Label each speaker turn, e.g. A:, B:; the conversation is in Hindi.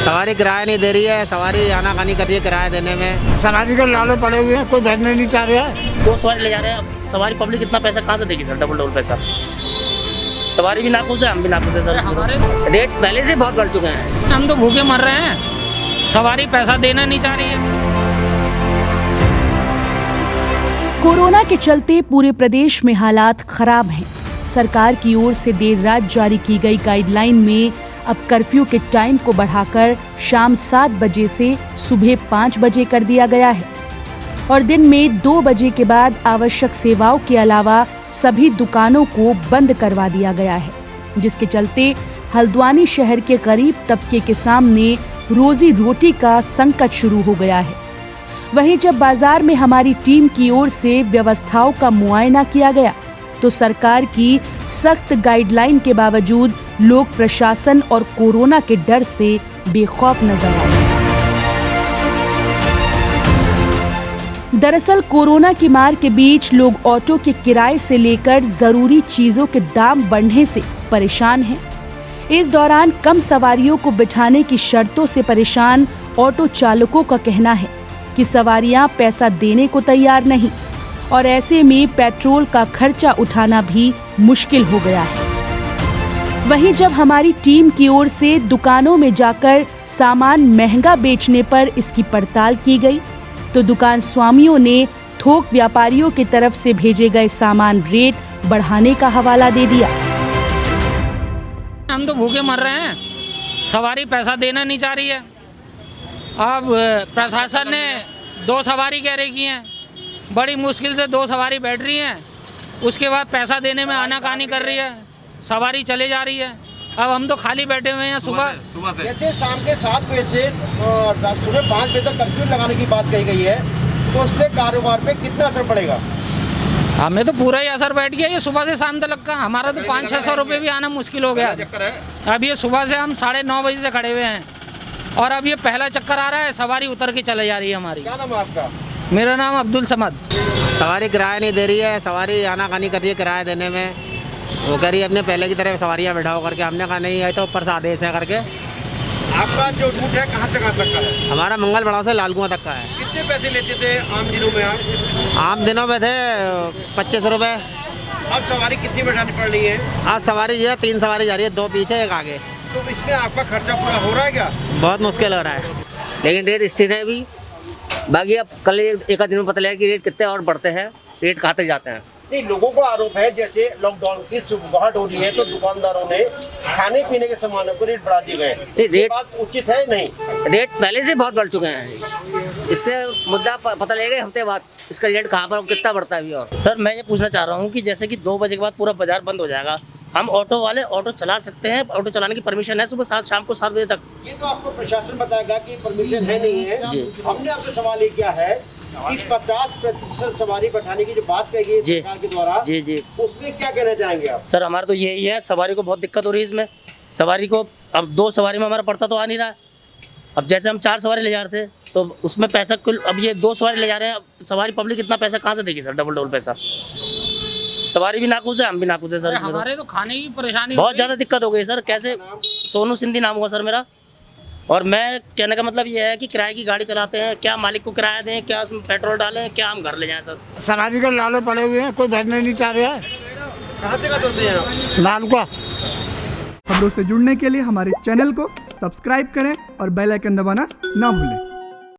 A: सवारी किराया नहीं दे रही है, सवारी आनाकानी कर रही है किराया देने में।
B: सवारी के लाले पड़े हुए हैं, कोई बैठने नहीं चाह रहा है।
C: दो सवारी ले जा रहे हैं, अब सवारी पब्लिक इतना पैसा कहाँ से देगी सर? डबल पैसा। सवारी भी नाखुश है, हम भी नाखुश है सर।
D: हमारे
C: रेट पहले से बहुत बढ़ चुके हैं।
D: हम तो भूखे मर रहे हैं, सवारी पैसा देना नहीं चाह रही है।
E: कोरोना के चलते पूरे प्रदेश में हालात खराब हैं। सरकार की ओर से देर रात जारी की गई गाइडलाइन में अब कर्फ्यू के टाइम को बढ़ाकर शाम 7 बजे से सुबह 5 बजे कर दिया गया है और दिन में 2 बजे के बाद आवश्यक सेवाओं के अलावा सभी दुकानों को बंद करवा दिया गया है, जिसके चलते हल्द्वानी शहर के गरीब तबके के सामने रोजी रोटी का संकट शुरू हो गया है। वहीं जब बाजार में हमारी टीम की ओर से व्यवस्थाओं का मुआयना किया गया तो सरकार की सख्त गाइडलाइन के बावजूद लोग प्रशासन और कोरोना के डर से बेखौफ नजर आए। दरअसल कोरोना की मार के बीच लोग ऑटो के किराए से लेकर जरूरी चीजों के दाम बढ़ने से परेशान हैं। इस दौरान कम सवारियों को बिठाने की शर्तों से परेशान ऑटो चालकों का कहना है कि सवारियां पैसा देने को तैयार नहीं और ऐसे में पेट्रोल का खर्चा उठाना भी मुश्किल हो गया है। वहीं जब हमारी टीम की ओर से दुकानों में जाकर सामान महंगा बेचने पर इसकी पड़ताल की गई तो दुकान स्वामियों ने थोक व्यापारियों की तरफ से भेजे गए सामान रेट बढ़ाने का हवाला दे दिया।
D: हम तो भूखे मर रहे हैं, सवारी पैसा देना नहीं चाह रही है। अब प्रशासन ने 2 सवारी कह रही की हैं, बड़ी मुश्किल से 2 सवारी बैठ रही हैं, उसके बाद पैसा देने में आनाकानी कर रही है, सवारी चले जा रही है। अब हम तो खाली बैठे हुए हैं। सुबह
F: जैसे शाम के 7 बजे से सुबह 5 बजे तक कर्फ्यू लगाने की बात कही गई है, तो उस पर कारोबार पे कितना असर पड़ेगा?
D: हमें तो पूरा ही असर बैठ गया। ये सुबह से शाम तक का हमारा तो 500-600 रुपये भी आना मुश्किल हो गया। अब ये सुबह से हम 9:30 बजे से खड़े हुए हैं और अब ये पहला चक्कर आ रहा है, सवारी उतर के चले जा रही है हमारी।
F: क्या नाम है आपका?
D: मेरा नाम अब्दुल समद।
A: सवारी किराया नहीं दे रही है, सवारी आनाकानी कर रही है किराया देने में। वो कह रही है अपने पहले की तरह सवारियाँ बैठाओ करके। हमने कहा नहीं, आए तो ऊपर से आदेश है करके।
F: आपका जो रूट है कहाँ से कहाँ तक का है?
A: हमारा मंगल बड़ाव से लालकुआं तक का है।
F: कितने पैसे लेते थे आम दिनों में आप?
A: आम दिनों में थे 25 रुपये।
F: अब सवारी कितनी बैठानी पड़ रही है?
A: आज सवारी जो है 3 सवारी जा रही है, 2 पीछे 1 आगे।
F: तो इसमें आपका खर्चा पूरा हो रहा है क्या?
A: बहुत मुश्किल हो रहा है।
C: लेकिन रेट स्थिर है अभी। बाकी अब कल एक आध दिन में पता लगेगा कि रेट कितने और बढ़ते हैं, रेट कहाँ तक जाते हैं।
F: नहीं, लोगों को आरोप है जैसे लॉकडाउन की सुबह हो रही है तो दुकानदारों ने खाने पीने के सामानों को रेट बढ़ा दिए गए। ये बात उचित है? नहीं,
C: रेट पहले से बहुत बढ़ चुके हैं। इसके मुद्दा पता लगेगा हफ्ते बाद इसका रेट कहाँ पर कितना बढ़ता है अभी। और
D: सर मैं ये पूछना चाह रहा हूँ कि जैसे कि 2 बजे के बाद पूरा बाजार बंद हो जाएगा, हम ऑटो वाले ऑटो चला सकते हैं? ऑटो चलाने की परमिशन है सुबह 7 शाम को 7 बजे तक?
F: ये तो आपको प्रशासन बताएगा कि परमिशन है नहीं है।
D: जी।
F: हमने आपसे सवाल ये किया है कि 50% सवारी बैठाने की जो बात कही गई
D: जी।
F: सरकार के द्वारा,
D: जी जी
F: उसमें क्या कहना चाहेंगे आप?
D: सर हमारा तो यही है, सवारी को बहुत दिक्कत हो रही है इसमें। सवारी को अब 2 सवारी में हमारा पड़ता तो आ नहीं रहा है। अब जैसे हम 4 सवारी ले जा रहे थे तो उसमें पैसा कुल, अब ये 2 सवारी ले जा रहे हैं, अब सवारी पब्लिक इतना पैसा कहाँ से देगी सर? डबल पैसा। सवारी भी नाखुश है, हम भी नाखुश है सर। हमारे तो खाने की परेशानी बहुत ज़्यादा दिक्कत हो गई सर। कैसे? सोनू सिंधी नाम हुआ सर मेरा। और मैं कहने का मतलब ये है कि किराए की गाड़ी चलाते हैं, क्या मालिक को किराया दें, क्या उसमें पेट्रोल डालें, क्या हम घर ले जाएं सर?
B: सवारी के लाले पड़े हुए हैं, कोई बैठने नहीं चाह रहा है।
F: कहाँ से करते हैं आप?
B: लालकुआं।
G: खबरों से जुड़ने के लिए हमारे चैनल को सब्सक्राइब करें और बेल आइकन दबाना ना भूलें।